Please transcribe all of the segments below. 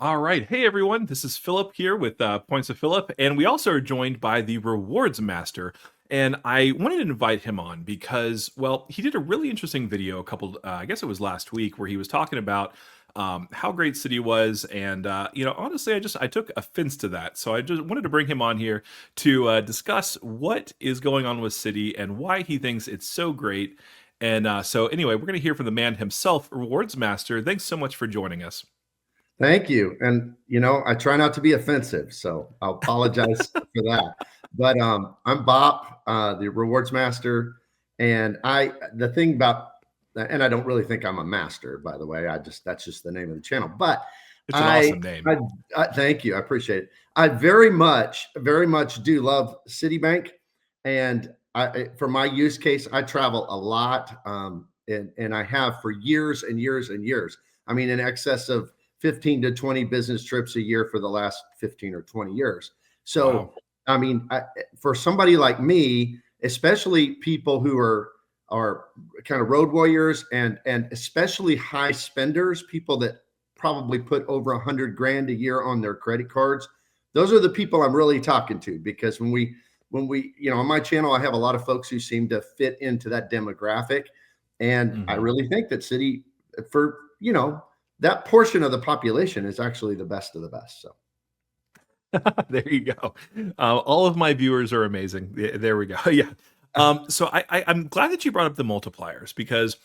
All right. Hey, everyone. This is Philip here with Points of Philip. And we also are joined by the Rewards Master. And I wanted to invite him on because, well, he did a really interesting video I guess it was last week, where he was talking about how great Citi was. And, honestly, I took offense to that. So I just wanted to bring him on here to discuss what is going on with Citi and why he thinks it's so great. And so, anyway, we're going to hear from the man himself, Rewards Master. Thanks so much for joining us. Thank you. And, I try not to be offensive, so I'll apologize for that. But I'm Bob, the rewards master. And the thing about, and I don't really think I'm a master, by the way. That's just the name of the channel. But It's an awesome name. Thank you. I appreciate it. I very much do love Citibank. And for my use case, I travel a lot. And I have for years and years and years. I mean, in excess of 15 to 20 business trips a year for the last 15 or 20 years. So, wow. I mean, for somebody like me, especially people who are kind of road warriors and especially high spenders, people that probably put over 100 grand a year on their credit cards, those are the people I'm really talking to, because when we, on my channel, I have a lot of folks who seem to fit into that demographic. And I really think that Citi, for, that portion of the population, is actually the best of the best. So there you go. All of my viewers are amazing. There we go. Yeah. So I'm glad that you brought up the multipliers, because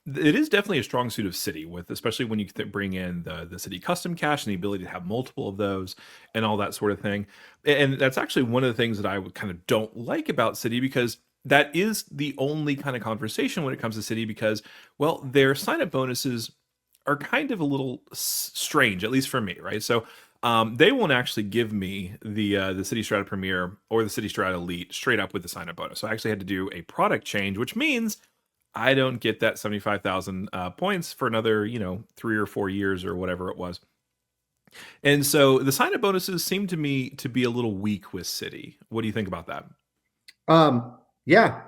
it is definitely a strong suit of Citi, with especially when you bring in the Citi custom cash and the ability to have multiple of those and all that sort of thing. And that's actually one of the things that I would kind of don't like about Citi, because that is the only kind of conversation when it comes to Citi, because, well, their sign-up bonuses are kind of a little strange, at least for me, right? So they won't actually give me the Citi Strata Premier or the Citi Strata Elite straight up with the sign-up bonus. So I actually had to do a product change, which means I don't get that 75,000 points for another, 3 or 4 years or whatever it was. And so the sign-up bonuses seem to me to be a little weak with Citi. What do you think about that? Yeah,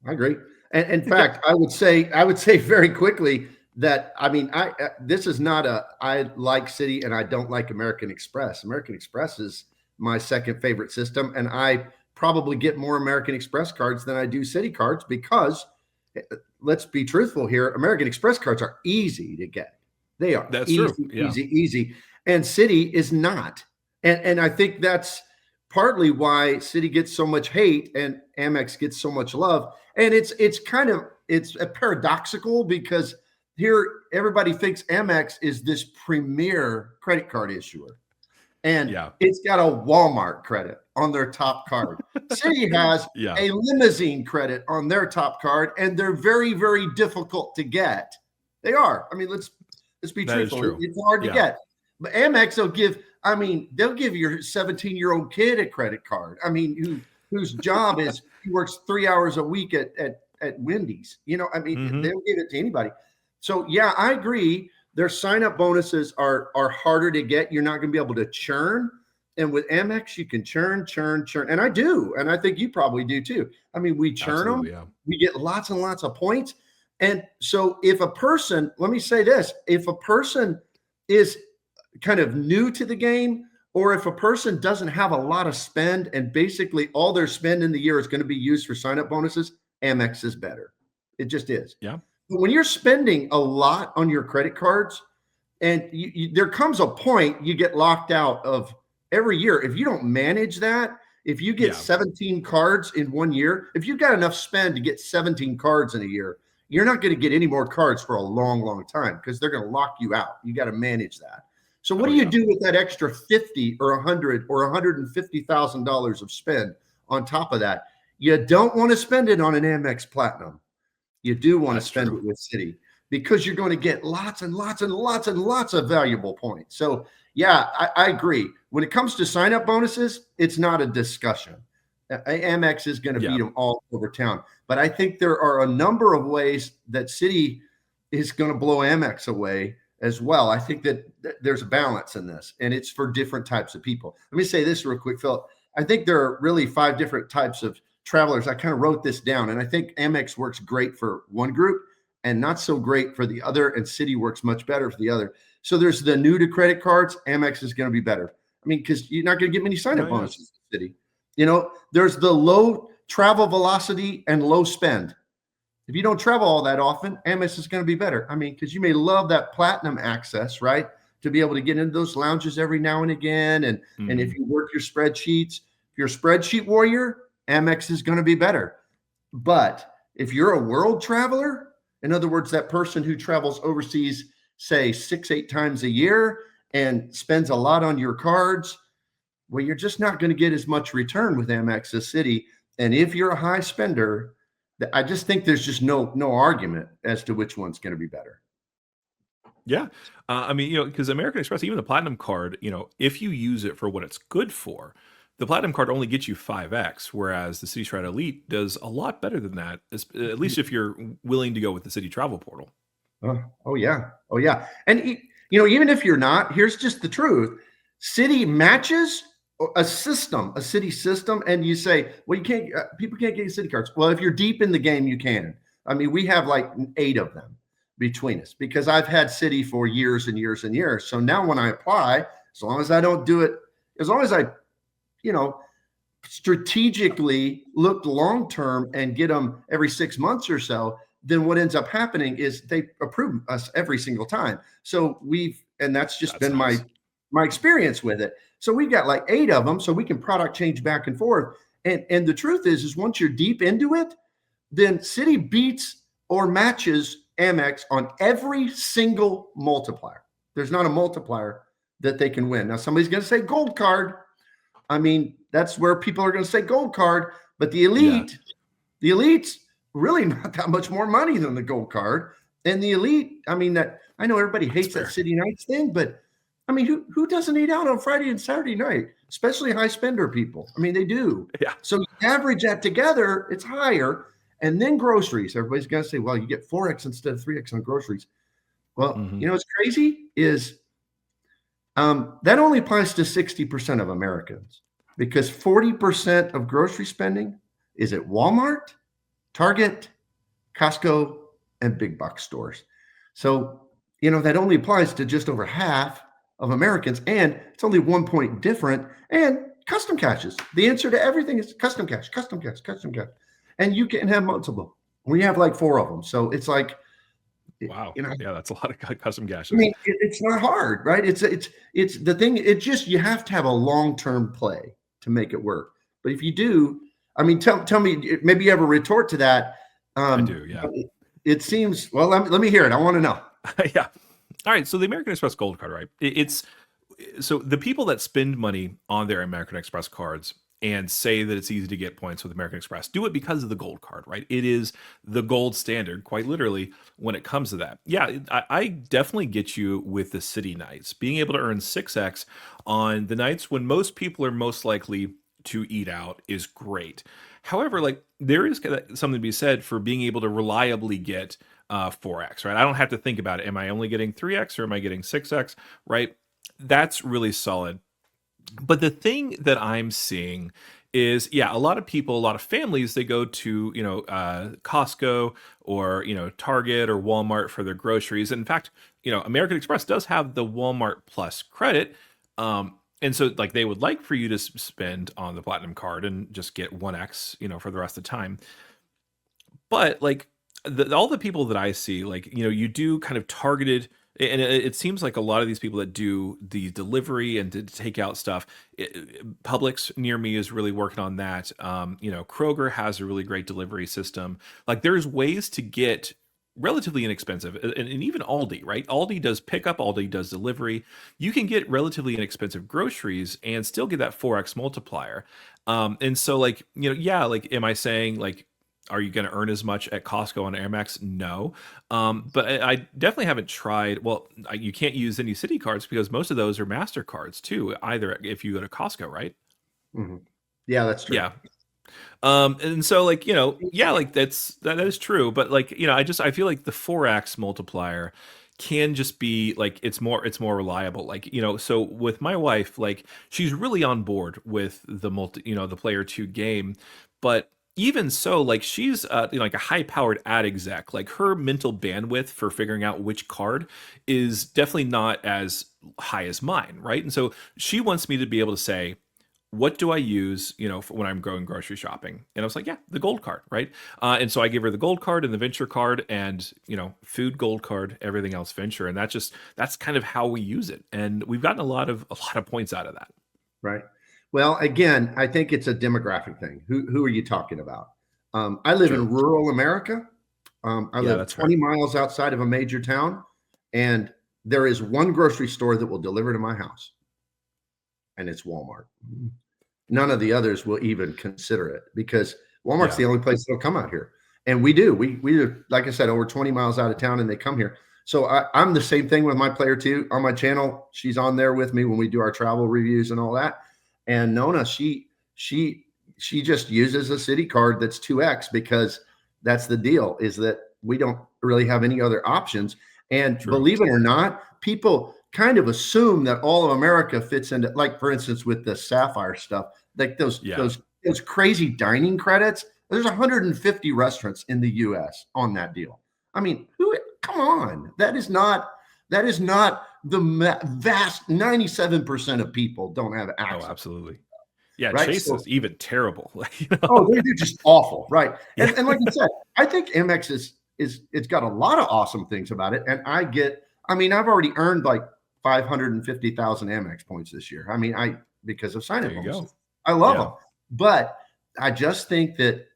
I agree. And in fact, I would say very quickly that, I mean, this is not I like Citi and I don't like American Express. American Express is my second favorite system, and I probably get more American Express cards than I do Citi cards, because let's be truthful here, American Express cards are easy to get. They are. That's easy, true. Yeah. easy. And Citi is not. And I think that's partly why Citi gets so much hate and Amex gets so much love. And it's a paradoxical, because here everybody thinks Amex is this premier credit card issuer, and it's got a Walmart credit on their top card. Citi has a limousine credit on their top card, and they're very, very difficult to get. They are. I mean, let's be truthful. It's hard to get. But Amex they'll give your 17-year-old kid a credit card. I mean, whose job is he works 3 hours a week at Wendy's. They'll give it to anybody. So yeah, I agree. Their sign-up bonuses are harder to get. You're not going to be able to churn. And with Amex, you can churn. And I do. And I think you probably do too. I mean, we churn them. Yeah. We get lots and lots of points. And so if a person, let me say this, if a person is kind of new to the game, or if a person doesn't have a lot of spend and basically all their spend in the year is going to be used for sign-up bonuses, Amex is better. It just is. Yeah. But when you're spending a lot on your credit cards, and there comes a point you get locked out of every year. If you don't manage that, if you get 17 cards in 1 year, if you've got enough spend to get 17 cards in a year, you're not going to get any more cards for a long, long time, because they're going to lock you out. You got to manage that. So what do you do with that extra 50 or 100 or $150,000 of spend on top of that? You don't want to spend it on an Amex Platinum. You do want to spend it with Citi, because you're going to get lots and lots and lots and lots of valuable points. So yeah, I agree. When it comes to sign-up bonuses, it's not a discussion. Amex is going to beat them all over town. But I think there are a number of ways that Citi is going to blow Amex away as well. I think that there's a balance in this, and it's for different types of people. Let me say this real quick, Phil. I think there are really 5 different types of travelers. I kind of wrote this down, and I think Amex works great for one group and not so great for the other, and Citi works much better for the other. So there's the new to credit cards. Amex is going to be better. I mean, because you're not going to get many sign Oh up yeah. bonuses in the city. There's the low travel velocity and low spend. If you don't travel all that often, Amex is going to be better. I mean, because you may love that platinum access, right? To be able to get into those lounges every now and again. And if Mhm. you work your spreadsheets, if you're a spreadsheet warrior, Amex is going to be better. But if you're a world traveler, in other words, that person who travels overseas, say 6, 8 times a year and spends a lot on your cards, well, you're just not going to get as much return with Amex as Citi. And if you're a high spender, I just think there's just no argument as to which one's going to be better. Yeah. I mean, because American Express, even the Platinum card, if you use it for what it's good for, the Platinum card only gets you 5x, whereas the City Stride Elite does a lot better than that, at least if you're willing to go with the City Travel Portal. Oh yeah, oh yeah. And even if you're not, here's just the truth: City matches a system, a City system, and you say, well, you can't. People can't get City cards. Well, if you're deep in the game, you can. I mean, we have like 8 of them between us because I've had City for years and years and years. So now when I apply, as long as I don't do it, as long as I, you know, strategically look long term and get them every 6 months or so, then what ends up happening is they approve us every single time. So and that's just That's been nice. my experience with it. So we've got like 8 of them, so we can product change back and forth. And the truth is once you're deep into it, then Citi beats or matches Amex on every single multiplier. There's not a multiplier that they can win. Now somebody's going to say gold card. I mean, that's where people are going to say gold card, but Yeah. the elite's really not that much more money than the gold card. And the elite, I mean, that I know everybody That's hates that fair. City Nights thing, but I mean, who doesn't eat out on Friday and Saturday night, especially high spender people? I mean, they do. Yeah. So you average that together, it's higher. And then groceries. Everybody's going to say, well, you get 4x instead of 3x on groceries. Well, Hmm. what's crazy is that only applies to 60% of Americans because 40% of grocery spending is at Walmart, Target, Costco, and big box stores. So, that only applies to just over half of Americans, and it's only 1 point different. And custom caches. The answer to everything is custom cache, custom cache, custom cache. And you can have multiple. We have like 4 of them. So it's like, Wow. you know, Yeah, that's a lot of custom I gashes. mean, it's not hard, right? It's the thing. It just you have to have a long-term play to make it work. But if you do, I mean, tell me, maybe you have a retort to that. I do. Yeah. It seems well. Let me hear it. I want to know. Yeah. All right. So the American Express Gold Card, right? It's so the people that spend money on their American Express cards and say that it's easy to get points with American Express do it because of the gold card, right? It is the gold standard, quite literally, when it comes to that. Yeah, I definitely get you with the city nights. Being able to earn 6x on the nights when most people are most likely to eat out is great. However, like there is something to be said for being able to reliably get 4x, right? I don't have to think about it. Am I only getting 3x or am I getting 6x, right? That's really solid. But the thing that I'm seeing is, yeah, a lot of people, a lot of families, they go to, Costco or, Target or Walmart for their groceries. In fact, American Express does have the Walmart Plus credit. And so, like, they would like for you to spend on the Platinum card and just get 1x, for the rest of the time. But like all the people that I see, like you do kind of targeted, and it seems like a lot of these people that do the delivery and to take out stuff. Publix near me is really working on that. Kroger has a really great delivery system. Like there's ways to get relatively inexpensive, and even Aldi, right? Aldi does pickup, Aldi does delivery. You can get relatively inexpensive groceries and still get that 4x multiplier. And so like yeah, like am I saying like are you going to earn as much at Costco on Amex? No. But I definitely haven't tried. Well, you can't use any City cards because most of those are MasterCards too, either if you go to Costco, right? Mhm. Yeah, that's true. Yeah. And so like, yeah, like that is true. But like, I feel like the 4x multiplier can just be like it's more reliable. Like, so with my wife, like she's really on board with the the player two game, but even so, like she's like a high-powered ad exec. Like her mental bandwidth for figuring out which card is definitely not as high as mine, right? And so she wants me to be able to say, what do I use, for when I'm going grocery shopping? And I was like, yeah, the gold card, right? And so I give her the gold card and the venture card, and food gold card, everything else venture, and that's kind of how we use it, and we've gotten a lot of points out of that. Right. Well, again, I think it's a demographic thing. Who are you talking about? I live in True. rural America. I Yeah, live that's 20 fair. miles outside of a major town, and there is one grocery store that will deliver to my house, and it's Walmart. None of the others will even consider it because Walmart's Yeah. the only place that'll come out here. And we do. We do, like I said, over 20 miles out of town, and they come here. So I'm the same thing with my player two on my channel. She's on there with me when we do our travel reviews and all that. And Nona, she just uses a Citi card that's 2x because that's the deal, is that we don't really have any other options. And True. believe it or not, people kind of assume that all of America fits into, like for instance, with the Sapphire stuff, like those Yeah. those crazy dining credits. There's 150 restaurants in the US on that deal. I mean, come on. That is not the vast 97% of people don't have Oh, access. absolutely. Yeah, Right. Chase So, is even terrible. oh, they're just awful. Right. Yeah. And like you said, I think Amex is it's got a lot of awesome things about it. And I've already earned like 550,000 Amex points this year. Because of sign up There you bonuses. go. I love Yeah. them. But I just think that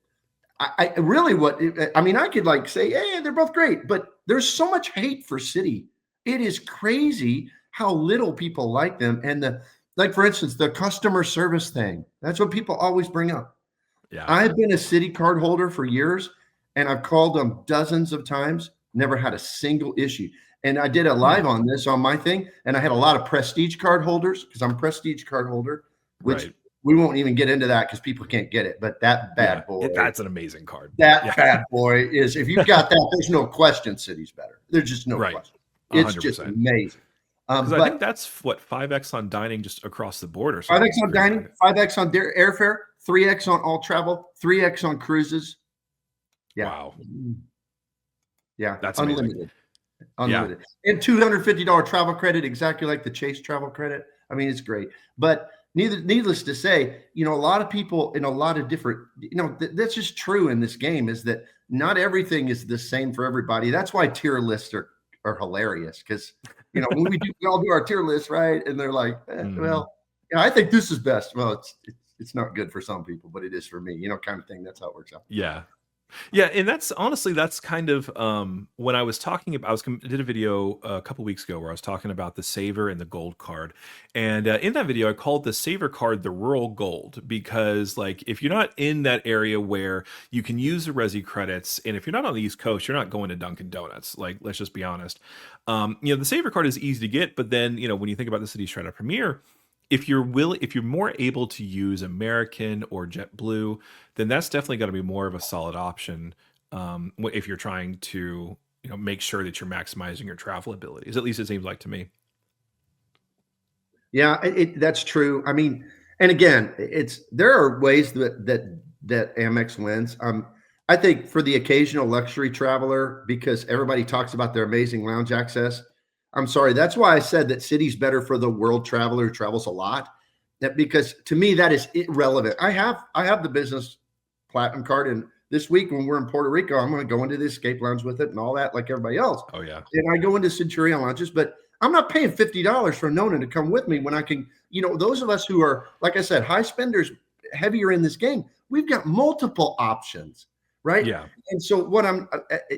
I really I could like say, hey, they're both great, but there's so much hate for Citi. It is crazy how little people like them. And like for instance, the customer service thing. That's what people always bring up. Yeah. I've been a Citi card holder for years, and I've called them dozens of times, never had a single issue. And I did a live on this on my thing, and I had a lot of prestige card holders because I'm a prestige card holder, which Right. we won't even get into that because people can't get it. But that bad boy, That's an amazing card. that Yeah. bad boy is, if you've got that, there's no question Citi's better. There's just no Right. question. It's just 100%. amazing. Because I think But that's what 5x on dining just across the board or something. 5x on dining, 5x on airfare, 3x on all travel, 3x on cruises. Yeah. Wow. Yeah. That's unlimited. amazing. Unlimited. And $250 travel credit, exactly like the Chase travel credit. I mean, it's great. But needless to say, a lot of people in a lot of different, that's just true in this game, is that not everything is the same for everybody. That's why tier lists are hilarious. Because, when we all do our tier list, right? And they're like, well, I think this is best. Well, it's not good for some people, but it is for me, kind of thing. That's how it works out. Yeah. Yeah, and that's kind of when I was talking about, did a video a couple weeks ago where I was talking about the Saver and the Gold card, and in that video I called the Saver card the rural gold because, like, if you're not in that area where you can use the Resi credits, and if you're not on the East Coast, you're not going to Dunkin' Donuts. Like, let's just be honest. The Saver card is easy to get, but then when you think about the Citi Strata Premier, if you're more able to use American or JetBlue, then that's definitely going to be more of a solid option if you're trying to make sure that you're maximizing your travel abilities. At least it seems like to me. Yeah, that's true. I mean, and again, there are ways that Amex wins. I think for the occasional luxury traveler, because everybody talks about their amazing lounge access. I'm sorry. That's why I said that Citi's better for the world traveler who travels a lot. Because to me, that is irrelevant. I have the business platinum card, and this week when we're in Puerto Rico, I'm going to go into the escape lounge with it and all that, like everybody else. Oh yeah. And I go into Centurion lounges, but I'm not paying $50 for Nona to come with me when I can. Those of us who are, like I said, high spenders, heavier in this game, we've got multiple options. Right. Yeah. And so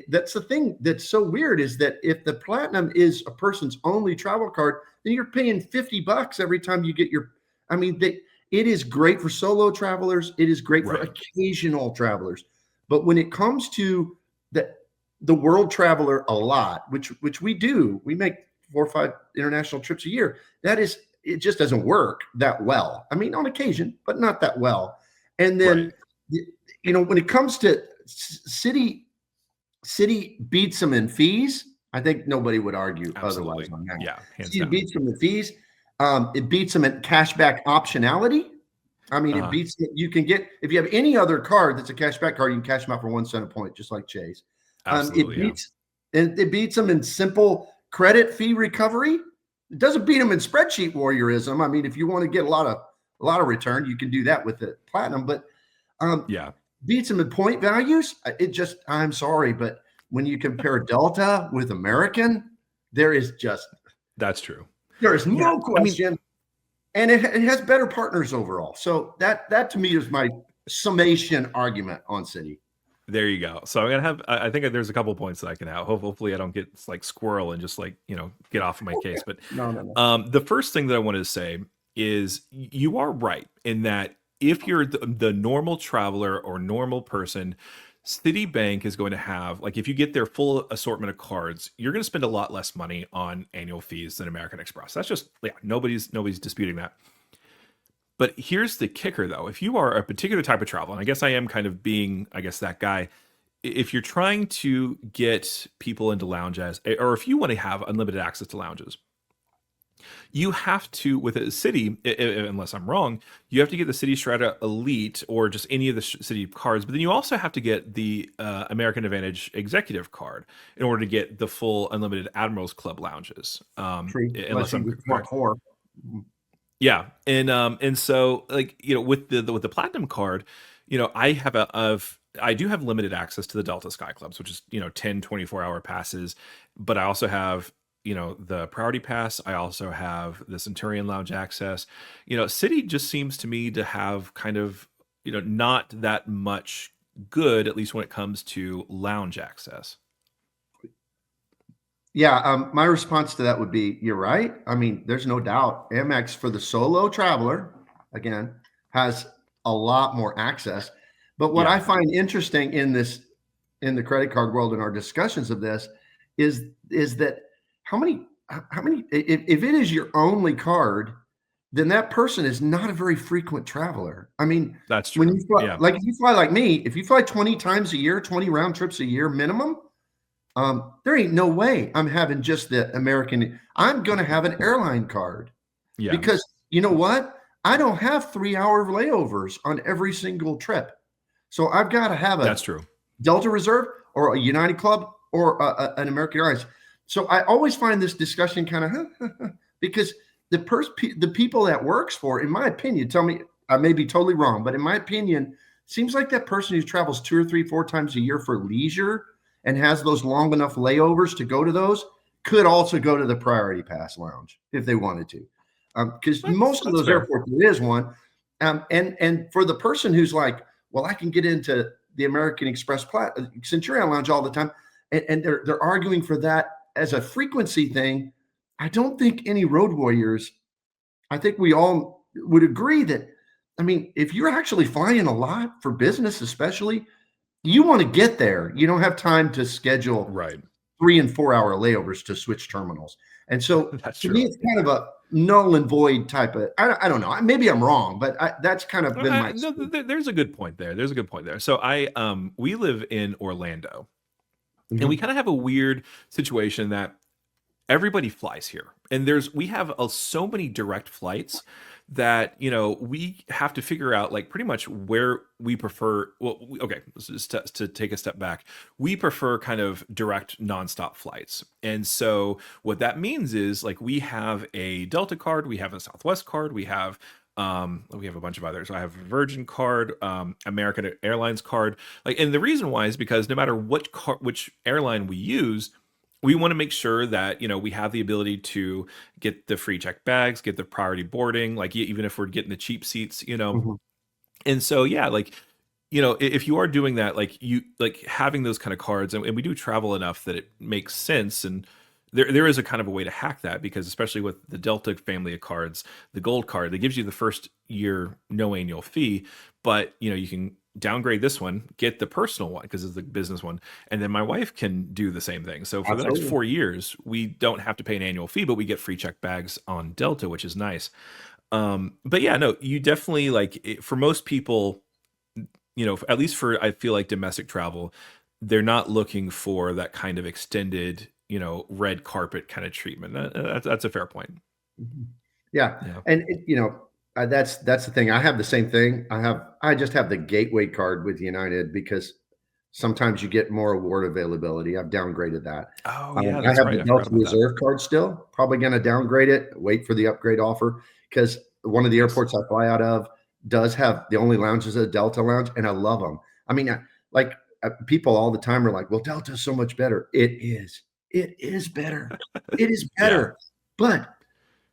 that's the thing that's so weird, is that if the platinum is a person's only travel card, then you're paying $50 every time you get it is great for solo travelers. It is great for occasional travelers. But when it comes to the world traveler a lot, which we do, we make 4 or 5 international trips a year. It just doesn't work that well. I mean, on occasion, but not that well. And then, when it comes to Citi beats them in fees. I think nobody would argue otherwise on that. Yeah, hands Citi down. beats them in fees. It beats them in cashback optionality. I mean, it Uh-huh. beats you can get if you have any other card that's a cashback card, you can cash them out for 1 cent a point, just like Chase. It Absolutely, yeah. beats it beats them in simple credit fee recovery. It doesn't beat them in spreadsheet warriorism. I mean, if you want to get a lot of return, you can do that with the platinum, but um, Yeah, beats them in point values. It just I'm sorry, but when you compare Delta with American, there is just that's true. there is Yeah, no I mean, question, and it has better partners overall. So that to me is my summation argument on City. there you go. So I'm gonna have. I think there's a couple points that I can have. Hopefully, I don't get like squirrel and just like get off of my case. But No, no, no. the first thing that I wanted to say is you are right in that if you're the normal traveler or normal person, Citibank is going to have like if you get their full assortment of cards, you're going to spend a lot less money on annual fees than American Express. That's just yeah, nobody's disputing that. But here's the kicker though. If you are a particular type of travel, and I guess I am kind of being, I guess, that guy, if you're trying to get people into lounges, or if you want to have unlimited access to lounges, you have to, with a city, unless I'm wrong, you have to get the City Strata Elite or just any of the City cards. But then you also have to get the American Advantage Executive card in order to get the full unlimited Admirals Club lounges. True. Unless Unless you I'm would want correct. more. Yeah, and so like with the platinum card, I do have limited access to the Delta Sky Clubs, which is 10 24-hour passes, but I also have the Priority Pass. I also have the Centurion Lounge access. City just seems to me to have kind of not that much good, at least when it comes to lounge access. Yeah, my response to that would be, you're right. I mean, there's no doubt. Amex for the solo traveler, again, has a lot more access. But what Yeah, I find interesting in the credit card world in our discussions of this is that how many if it is your only card, then that person is not a very frequent traveler. I mean, that's when true. you fly, Yeah, like if you fly like me, if you fly 20 times a year, 20 round trips a year minimum, there ain't no way I'm having just the American. I'm going to have an airline card yeah, because you know what? I don't have 3 hour layovers on every single trip. So I've got to have that's a true. Delta Reserve or a United Club or an American Airlines. So I always find this discussion kind of because the people that works for, in my opinion, tell me I may be totally wrong, but in my opinion, seems like that person who travels 2 or 3, 4 times a year for leisure and has those long enough layovers to go to those could also go to the Priority Pass lounge if they wanted to, because most of That's those fair. airports there is one. And for the person who's like, well, I can get into the American Express Centurion Lounge all the time, and they're arguing for that as a frequency thing. I don't think any road warriors. I think we all would agree that. I mean, if you're actually flying a lot for business, especially, you want to get there. You don't have time to schedule Right. 3 and 4 hour layovers to switch terminals. And so That's to me, true. it's kind of a null and void type of. I don't know. Maybe I'm wrong, but that's kind of been my. No, there's a good point there. There's a good point there. So we live in Orlando, and we Mhm. kind of have a weird situation that everybody flies here, and we have so many direct flights that we have to figure out like pretty much where we prefer. Well, okay, just to take a step back, we prefer kind of direct nonstop flights, and so what that means is like we have a Delta card, we have a Southwest card, we have a bunch of others. I have a Virgin card, American Airlines card. Like, and the reason why is because no matter which airline we use, we want to make sure that we have the ability to get the free check bags, get the priority boarding, like even if we're getting the cheap seats. Mhm. And so yeah, like if you are doing that, like you like having those kind of cards, and we do travel enough that it makes sense. And there is a kind of a way to hack that, because especially with the Delta family of cards, the gold card that gives you the first year no annual fee, but you can downgrade this one, get the personal one because it's the business one, and then my wife can do the same thing. So for the next Absolutely. 4 years, we don't have to pay an annual fee, but we get free check bags on Delta, which is nice. But yeah, no, you definitely for most people, at least for I feel like domestic travel, they're not looking for that kind of extended, red carpet kind of treatment. That's a fair point. Mhm. Yeah, Yeah. and That's the thing. I have the same thing. I just have the gateway card with United because sometimes you get more award availability. I've downgraded that. Oh yeah, I that's have right. the I forgot Delta about that. Reserve card still. Probably going to downgrade it. Wait for the upgrade offer because one of the Nice. airports I fly out of does have the only lounge is a Delta lounge, and I love them. I mean, like people all the time are like, "Well, Delta is so much better." It is. It is better. It is Yeah. better. But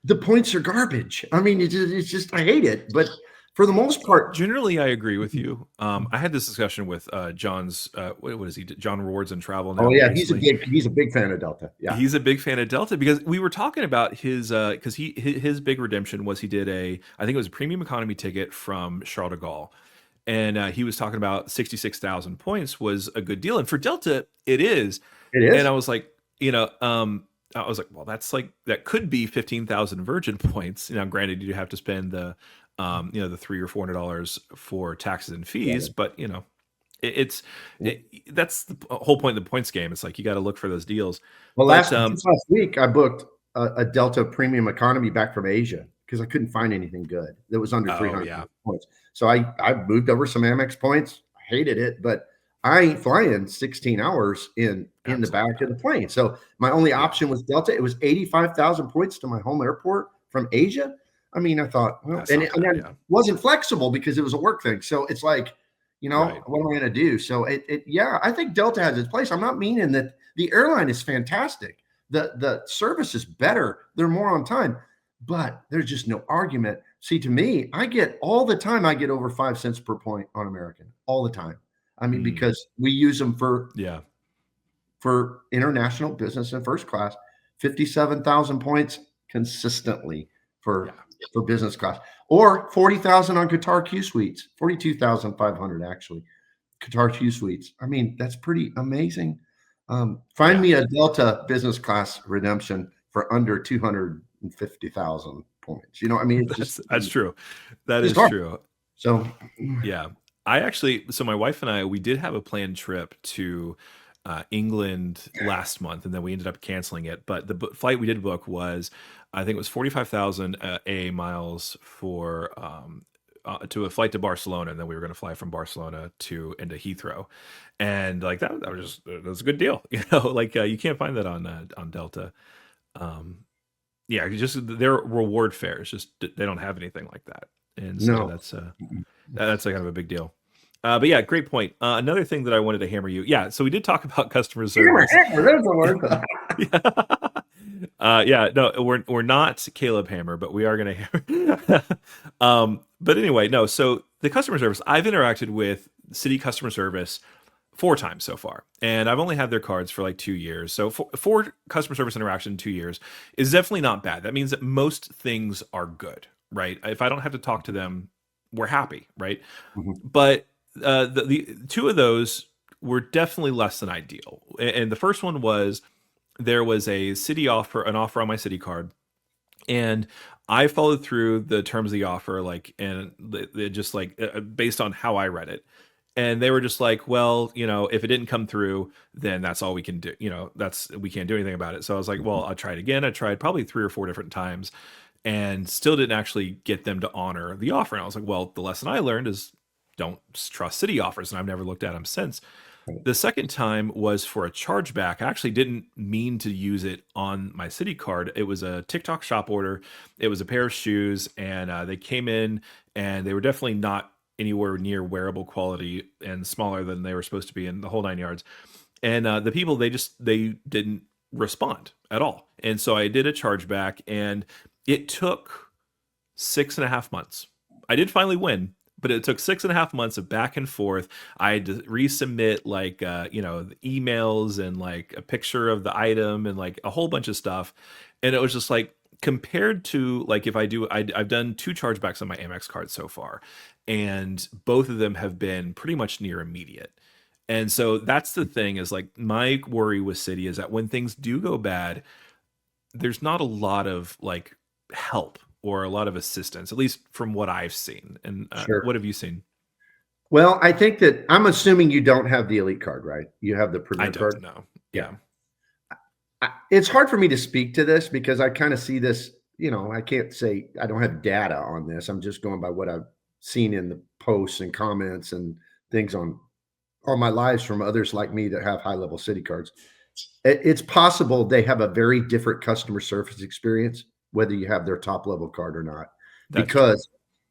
the points are garbage. I mean, it's just I hate it. But for the most part, Generally, I agree with you. I had this discussion with John's what is he? John Rewards and Travel oh now yeah, recently. he's a big fan of Delta. Yeah. He's a big fan of Delta because we were talking about his because his big redemption was he did I think it was a premium economy ticket from Charles de Gaulle, and he was talking about 66,000 points was a good deal, and for Delta it is, It and is. I was like, I was like, well, that's like that could be 15,000 Virgin points. Now, granted, you have to spend the the $300 or $400 for taxes and fees, Right. but that's the whole point of the points game. It's like you got to look for those deals. Well, But just last week, I booked a Delta premium economy back from Asia because I couldn't find anything good that was under oh 300 yeah, points. So I moved over some Amex points. I hated it, but I ain't flying 16 hours in the absolutely back of not. the plane. So my only Yeah, option was Delta. It was 85,000 points to my home airport from Asia. I mean, I thought, well, that's not and bad. I Yeah, wasn't flexible because it was a work thing. So it's like, right. what am I going to do? So yeah, I think Delta has its place. I'm not meaning that the airline is fantastic. The service is better. They're more on time, but there's just no argument. See, to me, I get all the time. I get over 5 cents per point on American all the time. I mean, Mm, because we use them yeah, for international business and first class, 57,000 points consistently yeah. for business class, or 40,000 on Qatar Q suites, 42,500 actually. Qatar Q suites. I mean, that's pretty amazing. Find Yeah, me a Delta business class redemption for under 250,000 points. I mean, that's true. That it's is hard. true. So, Yeah. I actually, so my wife and I, we did have a planned trip to England last month, and then we ended up canceling it. But the flight we did book was, I think it was 45,000 A miles for to a flight to Barcelona, and then we were going to fly from Barcelona to into Heathrow, and like that was just that was a good deal, like you can't find that on Delta. Um, yeah, just their reward fares, just they don't have anything like that, and so no. that's like kind of a big deal. But yeah, great point. Another thing that I wanted to hammer you. Yeah, so we did talk about customer Hammer, service. hammer, there's a word. Yeah. Yeah, no, we're not Caleb Hammer, but we are gonna hammer. But anyway, no. So the customer service, I've interacted with Citi customer service 4 times so far, and I've only had their cards for like 2 years. So four customer service interaction in 2 years is definitely not bad. That means that most things are good, right? If I don't have to talk to them, we're happy, right? Mhm. But the two of those were definitely less than ideal. And the first one was there was a Citi offer, an offer on my Citi card, and I followed through the terms of the offer, like, and they just like based on how I read it. And they were just like, well, if it didn't come through, then that's all we can do. We can't do anything about it. So I was like, well, I'll try it again. I tried probably 3 or 4 different times and still didn't actually get them to honor the offer. And I was like, well, the lesson I learned is don't trust Citi offers. And I've never looked at them since. The second time was for a chargeback. I actually didn't mean to use it on my Citi card. It was a TikTok shop order. It was a pair of shoes, and they came in, and they were definitely not anywhere near wearable quality and smaller than they were supposed to be in the whole 9 yards. And the people they didn't respond at all. And so I did a chargeback, and it took 6.5 months. I did finally win, but it took 6.5 months of back and forth. I had to resubmit like the emails and like a picture of the item and like a whole bunch of stuff. And it was just like compared to like if I've done 2 chargebacks on my Amex card so far, and both of them have been pretty much near immediate. And so that's the thing is like my worry with Citi is that when things do go bad, there's not a lot of like help or a lot of assistance, at least from what I've seen. And Sure. what have you seen? Well, I think that I'm assuming you don't have the elite card, right? You have the I premier don't card. know. Yeah. Yeah. It's hard for me to speak to this because I kind of see this. I can't say I don't have data on this. I'm just going by what I've seen in the posts and comments and things on my lives from others like me that have high level Citi cards. It's possible they have a very different customer service experience, whether you have their top level card or not, That's true. because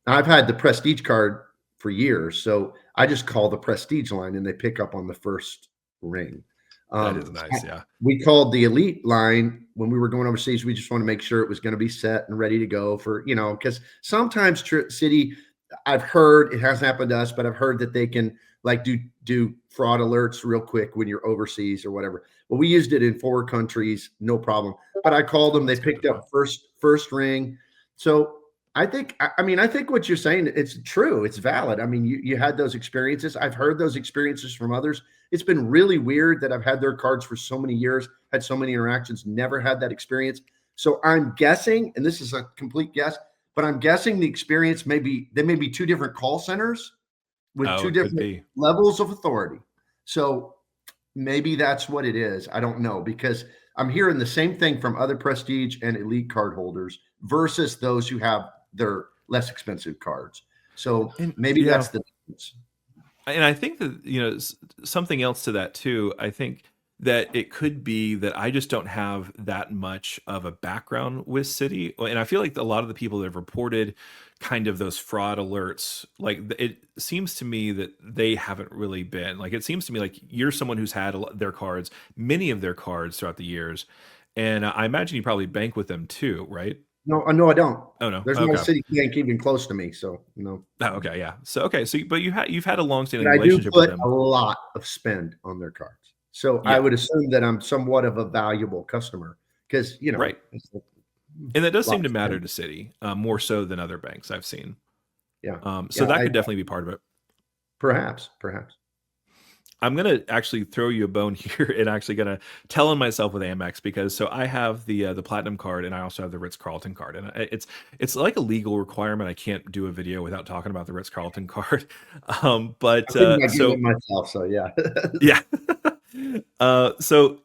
I've had the Prestige card for years. So I just call the Prestige line and they pick up on the first ring. That is Um, nice. Yeah. we called the Elite line when we were going overseas. We just want to make sure it was going to be set and ready to go for, because sometimes Citi, I've heard it hasn't happened to us, but I've heard that they can like do fraud alerts real quick when you're overseas or whatever. Well, we used it in 4 countries, no problem. But I called them, they That's good picked to know. up first ring. So I think what you're saying, it's true, it's valid. I mean, you had those experiences. I've heard those experiences from others. It's been really weird that I've had their cards for so many years, had so many interactions, never had that experience. So I'm guessing, and this is a complete guess, but I'm guessing the experience they may be 2 different call centers with Oh, two it could different be. levels of authority. So maybe that's what it is. I don't know, because I'm hearing the same thing from other Prestige and Elite card holders versus those who have their less expensive cards. So And maybe yeah, that's the difference. and I think that, something else to that too. I think that it could be that I just don't have that much of a background with Citi, and I feel like a lot of the people that have reported kind of those fraud alerts, like it seems to me that they haven't really been like. It seems to me like you're someone who's had their cards, many of their cards throughout the years, and I imagine you probably bank with them too, right? No, I don't. Oh no, There's no okay. City bank even close to me. So no. Oh, okay, yeah. So okay, so but you've had a But long-standing I do relationship with put a them. lot of spend on their cards. So I Yeah, would assume that I'm somewhat of a valuable customer because, right. it's a And that does lot seem of to matter spend. to Citi, more so than other banks I've seen. Yeah. So Yeah. that could definitely be part of it. Perhaps. I'm gonna actually throw you a bone here and actually gonna tell on myself with Amex because so I have the Platinum card and I also have the Ritz Carlton card and it's like a legal requirement. I can't do a video without talking about the Ritz Carlton card. I But think about getting it so myself. So yeah. yeah. So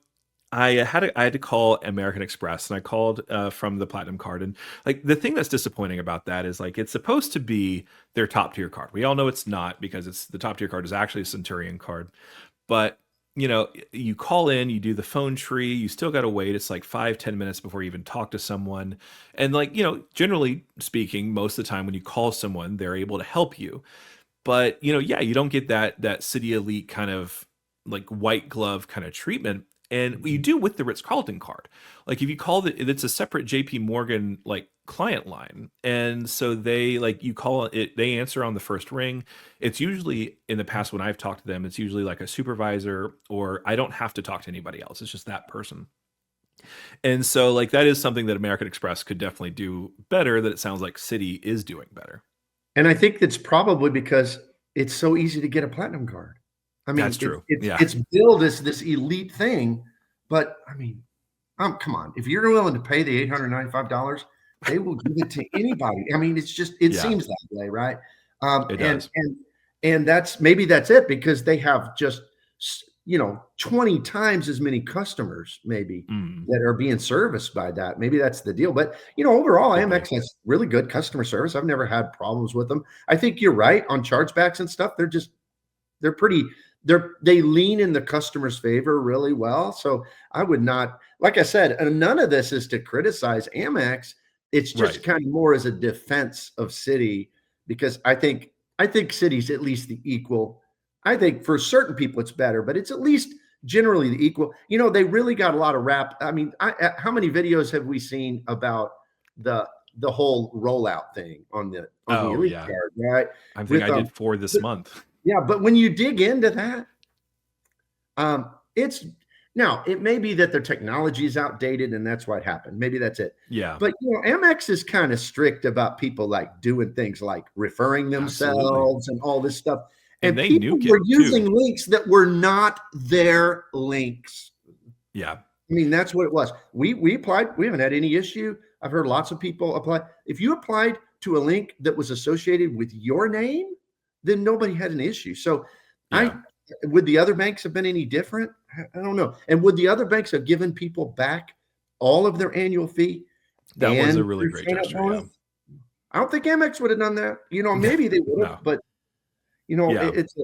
I had to call American Express and I called from the Platinum card and like the thing that's disappointing about that is like it's supposed to be their top tier card. We all know it's not because it's the top tier card is actually a Centurion card. But you call in, you do the phone tree, you still got to wait. It's like 5-10 minutes before you even talk to someone. And like, generally speaking, most of the time when you call someone, they're able to help you. But yeah, you don't get that City Elite kind of like white glove kind of treatment. And you do with the Ritz Carlton card. Like if you call it's a separate JP Morgan like client line. And so they like you call it, they answer on the first ring. It's usually in the past when I've talked to them, it's usually like a supervisor or I don't have to talk to anybody else. It's just that person. And so like that is something that American Express could definitely do better that it sounds like City is doing better. And I think that's probably because it's so easy to get a platinum card. I That's mean, true. Yeah. it's billed as this elite thing, but I mean, come on. If you're willing to pay the $895, they will give it to anybody. I mean, it Yeah, seems that way, right? it And does. that's it because they have just 20 times as many customers maybe Mm, that are being serviced by that. Maybe that's the deal. But overall, could be. Amex has really good customer service. I've never had problems with them. I think you're right on chargebacks and stuff. They're pretty they lean in the customer's favor really well. So I would not, like I said, and none of this is to criticize Amex. It's just Right. kind of more as a defense of Citi because I think Citi's at least the equal. I think for certain people it's better, but it's at least generally the equal. They really got a lot of rap. I mean, how many videos have we seen about the the whole rollout thing on the Oh, elite yeah. card, right? I think With I did 4 this month. yeah, but when you dig into that, it's now it may be that their technology is outdated and that's what happened. Maybe that's it. Yeah, But Amex is kind of strict about people like doing things like referring absolutely. themselves and all this stuff. And And they people nuke were it using too. links that were not their links. Yeah. I mean, that's what it was. We applied. We haven't had any issue. I've heard lots of people apply. If you applied to a link that was associated with your name, then nobody had an issue. So I Yeah. would the other banks have been any different? I don't know. And would the other banks have given people back all of their annual fee? That was a and really their great sign-up gesture. Yeah. bonus. I don't think Amex would have done that. Maybe they would have, No. but Yeah. it's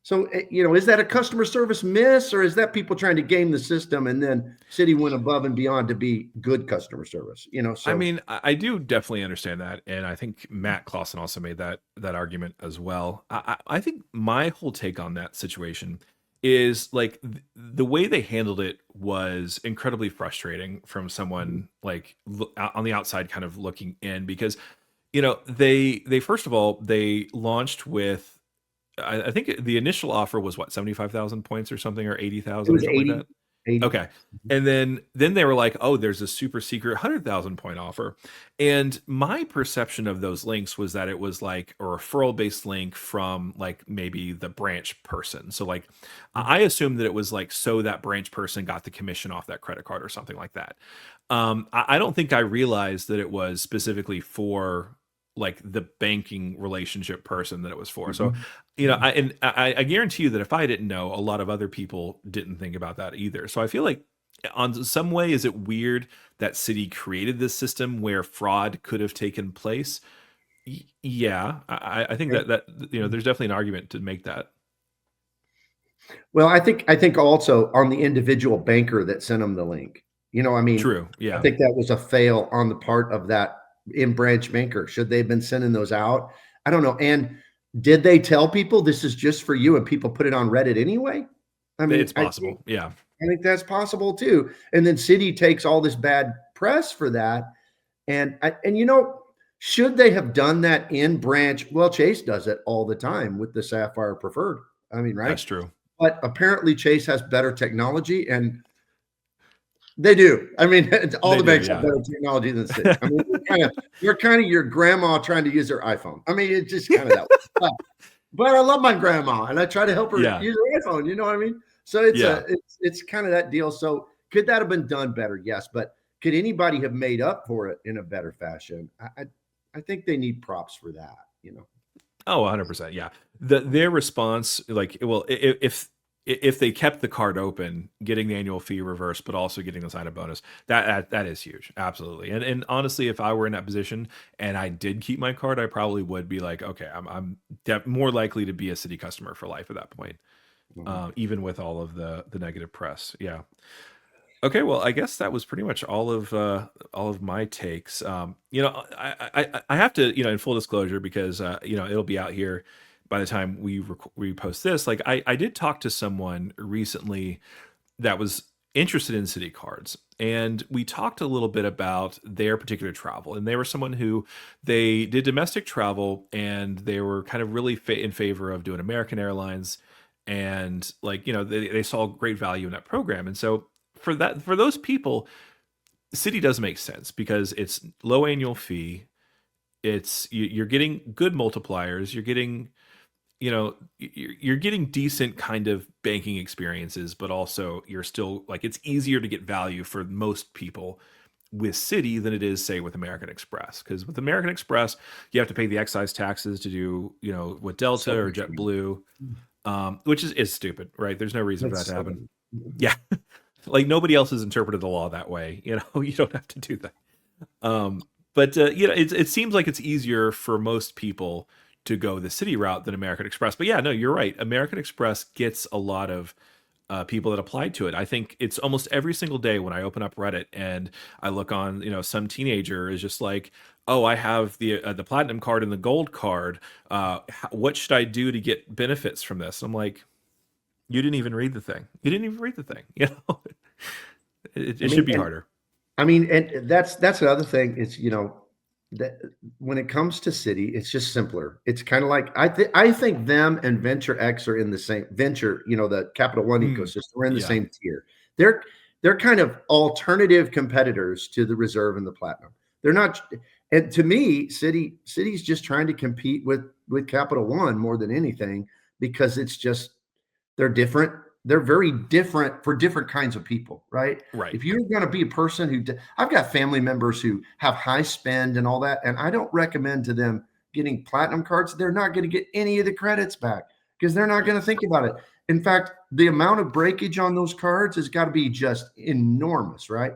so, is that a customer service miss, or is that people trying to game the system and then Citi went above and beyond to be good customer service? I So mean, I do definitely understand that, and I think Matt Clausen also made that argument as well. I think my whole take on that situation is like the way they handled it was incredibly frustrating from someone like on the outside, kind of looking in, because they first of all they launched with I think the initial offer was what, 75,000 points or something, or it 80,000 or was something like that. 80. Okay. And then they were like, "Oh, there's a super secret 100,000 point offer." And my perception of those links was that it was like a referral based link from like maybe the branch person. So like I assumed that it was like so that branch person got the commission off that credit card or something like that. I don't think I realized that it was specifically for like the banking relationship person that it was for. So, Mhm. I guarantee you that if I didn't know, a lot of other people didn't think about that either. So I feel like on some way, is it weird that Citi created this system where fraud could have taken place? Yeah, I think that there's definitely an argument to make that. Well, I think also on the individual banker that sent them the link. True. I Yeah. think that was a fail on the part of that in-branch banker. Should they have been sending those out? I don't know. And did they tell people this is just for you and people put it on Reddit anyway? I mean, It's possible. Yeah. I think that's possible too. And then Citi takes all this bad press for that. And should they have done that in branch? Well, Chase does it all the time with the Sapphire Preferred. I mean, right? That's true. But apparently Chase has better technology, and they do. I mean, all They the do. banks have Yeah. better technology than Citi. I mean, they're kind of your grandma trying to use their iPhone. I mean, it's just kind of that way. But I love my grandma, and I try to help her Yeah. use her iPhone. You know what I mean? So it's Yeah. a it's kind of that deal. So could that have been done better? Yes, but could anybody have made up for it in a better fashion? I think they need props for that. Oh, 100%. Yeah. Their response, like, well, if they kept the card open, getting the annual fee reversed, but also getting the sign-up bonus, that is huge. Absolutely. And honestly, if I were in that position and I did keep my card, I probably would be like, okay, I'm more likely to be a Citi customer for life at that point, Mhm. even with all of the negative press. Yeah. Okay, well, I guess that was pretty much all of my takes. I have to, in full disclosure, because it'll be out here by the time we post this. Like, I did talk to someone recently that was interested in City cards, and we talked a little bit about their particular travel. And they were someone who they did domestic travel, and they were kind of really in favor of doing American Airlines, and like they saw great value in that program. And so for those people, City does make sense because it's low annual fee. You're getting good multipliers. You're getting you're getting decent kind of banking experiences, but also you're still like, it's easier to get value for most people with Citi than it is, say, with American Express. Because with American Express, you have to pay the excise taxes to do with Delta So or JetBlue, which is stupid, right? There's no reason for that that's to so happen. Yeah. Like, nobody else has interpreted the law that way. You don't have to do that. But it seems like it's easier for most people to go the City route than American Express. But yeah, no, you're right. American Express gets a lot of people that apply to it. I think it's almost every single day when I open up Reddit and I look on, some teenager is just like, "Oh, I have the platinum card and the gold card. What should I do to get benefits from this?" I'm like, you didn't even read the thing. You didn't even read the thing. It, I it should mean, be and harder. that's another thing. It's that when it comes to Citi, it's just simpler. It's kind of like I think them and Venture X are in the same Venture. The Capital One Mm, ecosystem. We're in the yeah. same tier. They're they're kind of alternative competitors to the Reserve and the Platinum. They're not. And to me, Citi's just trying to compete with Capital One more than anything, because it's just they're different. They're very different for different kinds of people, right? Right. If you're going to be a person I've got family members who have high spend and all that, and I don't recommend to them getting platinum cards. They're not going to get any of the credits back because they're not going to think about it. In fact, the amount of breakage on those cards has got to be just enormous, right?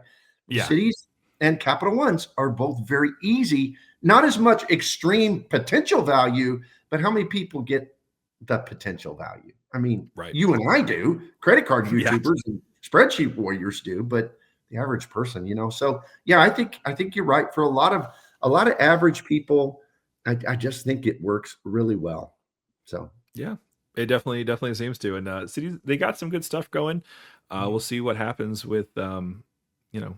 Yeah. Cities and Capital One's are both very easy. Not as much extreme potential value, but how many people get the potential value? I mean, Right. you and I do, credit card Yeah. YouTubers and spreadsheet warriors do, but the average person, So yeah, I think you're right. For a lot of average people, I just think it works really well. So Yeah. It definitely seems to. And City, they got some good stuff going. We'll see what happens with you know,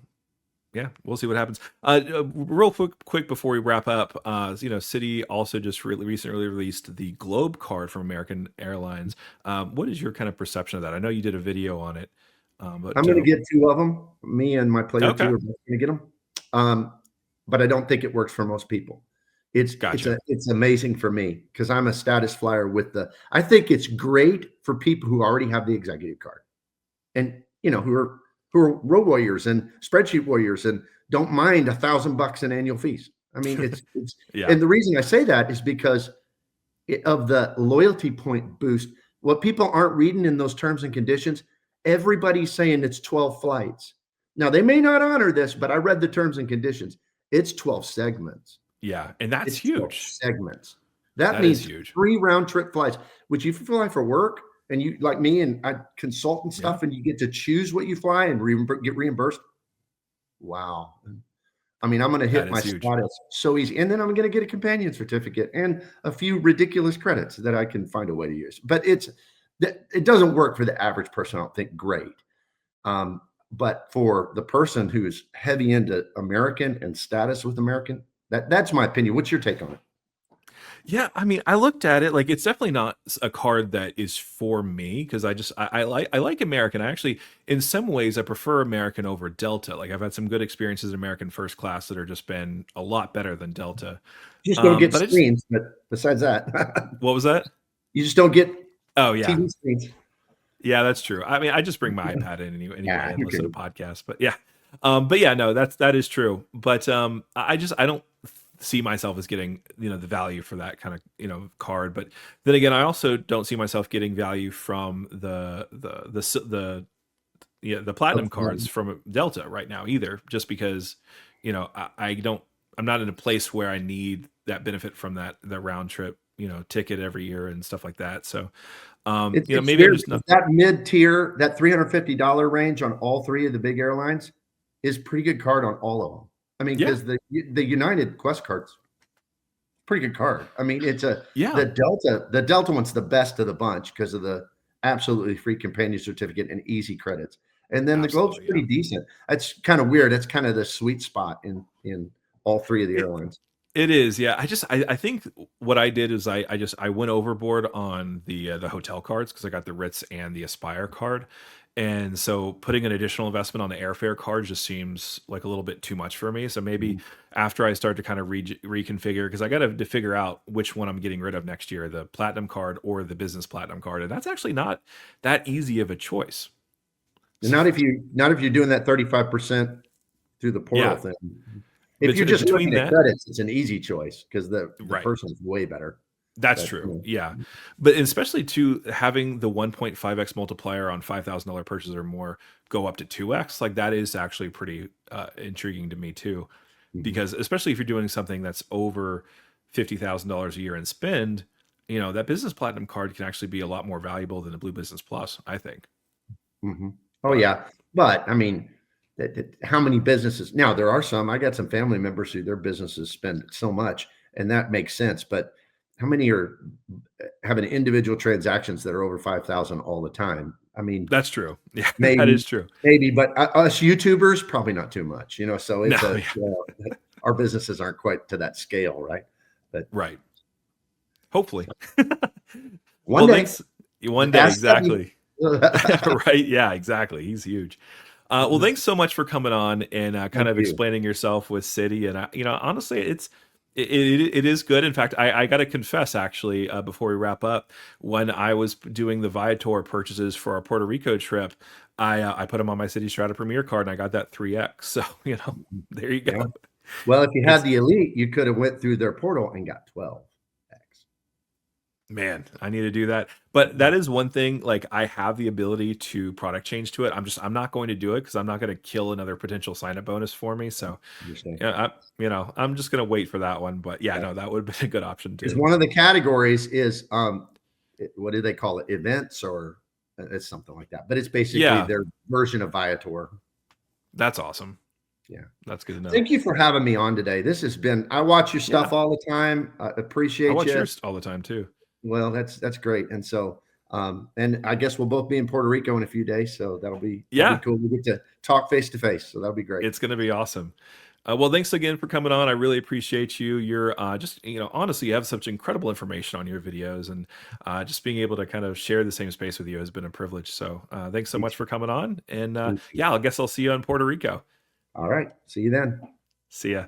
yeah, we'll see what happens. Real quick before we wrap up, Citi also just really recently released the Globe card from American Airlines. What is your kind of perception of that? I know you did a video on it, but I'm going to get two of them. Me and my player two okay, are both going to get them. But I don't think it works for most people. gotcha. It's amazing for me because I'm a status flyer with the. I think it's great for people who already have the executive card, and who are road warriors and spreadsheet warriors and don't mind $1,000 in annual fees. I mean, it's Yeah, and the reason I say that is because of the loyalty point boost. What people aren't reading in those terms and conditions, everybody's saying it's 12 flights. Now, they may not honor this, but I read the terms and conditions. It's 12 segments. yeah, and that's It's 12 huge. segments. That That is means huge. 3 round trip flights, which if you fly for work and you like me and I consult and Yeah, stuff and you get to choose what you fly and get reimbursed. Wow. I mean, I'm going to that hit my is huge. status so easy. And then I'm going to get a companion certificate and a few ridiculous credits that I can find a way to use. But it doesn't work for the average person, I don't think, great. But for the person who's heavy into American and status with American, that's my opinion. What's your take on it? Yeah, I mean, I looked at it like it's definitely not a card that is for me because I like American. I actually, in some ways, I prefer American over Delta. Like I've had some good experiences in American first class that are just been a lot better than Delta. You just don't get But I just, screens. But besides that, what was that? you just don't get Oh yeah, TV screens. yeah, that's true. I mean, I just bring my iPad in anyway Yeah, and you're listen to good. podcasts. But yeah, no, that is true. But I don't see myself as getting the value for that kind of card. But then again, I also don't see myself getting value from the platinum cards from Delta right now either. Just because I don't, I'm not in a place where I need that benefit from the round trip ticket every year and stuff like that. So It's maybe I'm weird just because not. that mid-tier, that $350 range on all three of the big airlines is pretty good card on all of them. I mean, Yeah, because the United Quest card's pretty good card. I mean, yeah, the Delta one's the best of the bunch because of the absolutely free companion certificate and easy credits. And then the Globe's absolutely, yeah. pretty decent. That's kind of weird. That's kind of the sweet spot in all three of the It, airlines. it is, yeah. I think what I did is I went overboard on the hotel cards because I got the Ritz and the Aspire card, and so putting an additional investment on the airfare card just seems like a little bit too much for me. So maybe Mhm. after I start to kind of reconfigure, because I got to figure out which one I'm getting rid of next year, the platinum card or the business platinum card, and that's actually not that easy of a choice. And So not if you're doing that 35% through the portal yeah, thing. If you're just between looking at that, credits, it's an easy choice because the right. person's way better. That's But true. Yeah. But especially to having the 1.5x multiplier on $5,000 purchases or more go up to 2x, like that is actually pretty intriguing to me too. mhm, Because especially if you're doing something that's over $50,000 a year in spend, that business platinum card can actually be a lot more valuable than the Blue Business Plus, I think. mhm. Oh But yeah, but I mean, how many businesses? Now there are some. I got some family members who their businesses spend so much, and that makes sense. But how many are having individual transactions that are over 5,000 all the time? I mean, that's true. Yeah, that maybe, is true. maybe, but us YouTubers probably not too much. So No, it's yeah, our businesses aren't quite to that scale, right? But right. Hopefully. one Well, day, thanks. One day, ask Stubby. exactly. Right. Yeah, exactly. He's huge. Well, thanks so much for coming on and kind Thank of you. explaining yourself with City. And honestly, it is good. In fact, I got to confess, actually, before we wrap up, when I was doing the Viator purchases for our Puerto Rico trip, I put them on my City Strata Premier card, and I got that 3x. So there you Yeah. go. Well, if you had It's the elite, you could have went through their portal and got 12x. Man, I need to do that. But that is one thing, like I have the ability to product change to it. I'm not going to do it because I'm not going to kill another potential sign up bonus for me. So Understand? yeah, I'm just going to wait for that one. But yeah, Yeah. no, that would be a good option Because too. one of the categories is what do they call it? Events or it's something like that. But it's basically Yeah, their version of Viator. that's awesome. Yeah. That's good to know. Thank you for having me on today. This has been, I watch your Yeah, stuff all the time. I I appreciate watch you. yours all the time too. Well, that's great. And so, and I guess we'll both be in Puerto Rico in a few days. So that'll be Yeah, cool. We get to talk face to face. So that'll be great. it's going to be awesome. Well, thanks again for coming on. I really appreciate you. You're just, honestly, you have such incredible information on your videos, and just being able to kind of share the same space with you has been a privilege. So, thanks so Me much for coming on. And too. yeah, I guess I'll see you in Puerto Rico. All right. See you then. See ya.